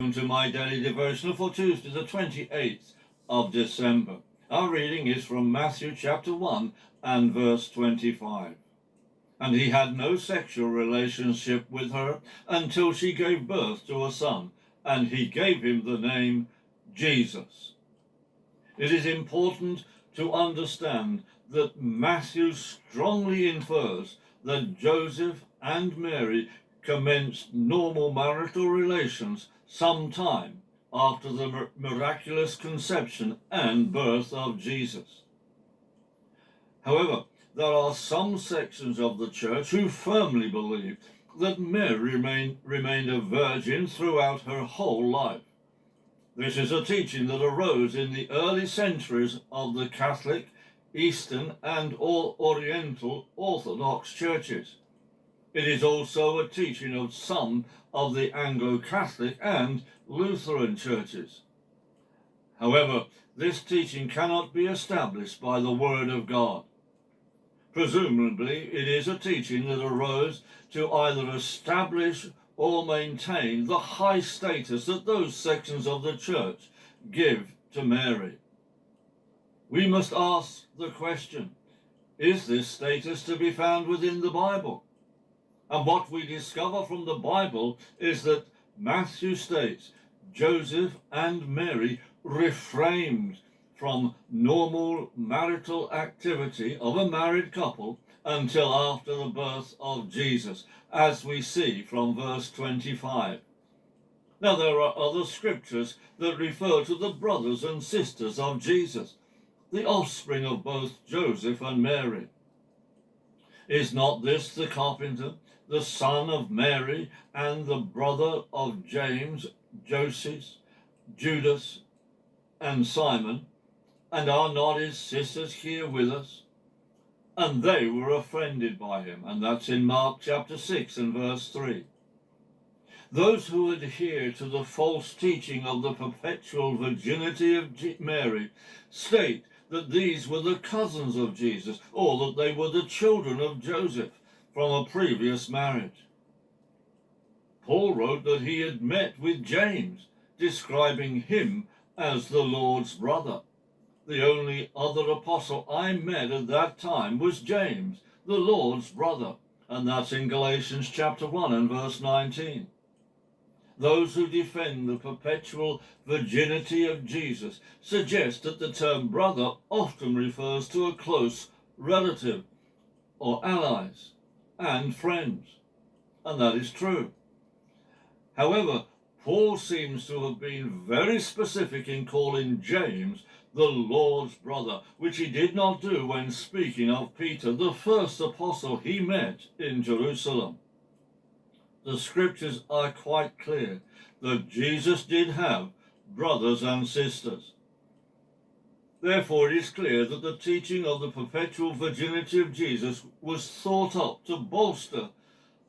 Welcome to my daily devotional for Tuesday, the 28th of December. Our reading is from Matthew chapter 1 and verse 25. And he had no sexual relationship with her until she gave birth to a son, and he gave him the name Jesus. It is important to understand that Matthew strongly infers that Joseph and Mary commenced normal marital relations sometime after the miraculous conception and birth of Jesus. However, there are some sections of the church who firmly believe that Mary remained a virgin throughout her whole life. This is a teaching that arose in the early centuries of the Catholic, Eastern, and Oriental Orthodox churches. It is also a teaching of some of the Anglo-Catholic and Lutheran churches. However, this teaching cannot be established by the Word of God. Presumably, it is a teaching that arose to either establish or maintain the high status that those sections of the church give to Mary. We must ask the question, is this status to be found within the Bible? And what we discover from the Bible is that Matthew states Joseph and Mary refrained from normal marital activity of a married couple until after the birth of Jesus, as we see from verse 25. Now, there are other scriptures that refer to the brothers and sisters of Jesus, the offspring of both Joseph and Mary. Is not this the carpenter, the son of Mary, and the brother of James, Joseph, Judas, and Simon? And are not his sisters here with us? And they were offended by him. And that's in Mark chapter 6 and verse 3. Those who adhere to the false teaching of the perpetual virginity of Mary state that these were the cousins of Jesus, or that they were the children of Joseph from a previous marriage. Paul wrote that he had met with James, describing him as the Lord's brother. The only other apostle I met at that time was James, the Lord's brother, and that's in Galatians chapter 1 and verse 19. Those who defend the perpetual virginity of Jesus suggest that the term brother often refers to a close relative or allies and friends, and that is true. However, Paul seems to have been very specific in calling James the Lord's brother, which he did not do when speaking of Peter, the first apostle he met in Jerusalem. The scriptures are quite clear that Jesus did have brothers and sisters. Therefore, it is clear that the teaching of the perpetual virginity of Jesus was thought up to bolster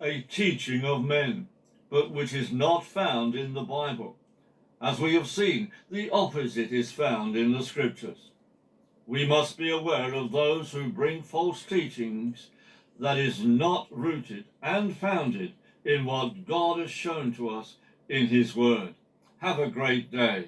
a teaching of men, but which is not found in the Bible. As we have seen, the opposite is found in the scriptures. We must be aware of those who bring false teachings that is not rooted and founded in what God has shown to us in his word. Have a great day.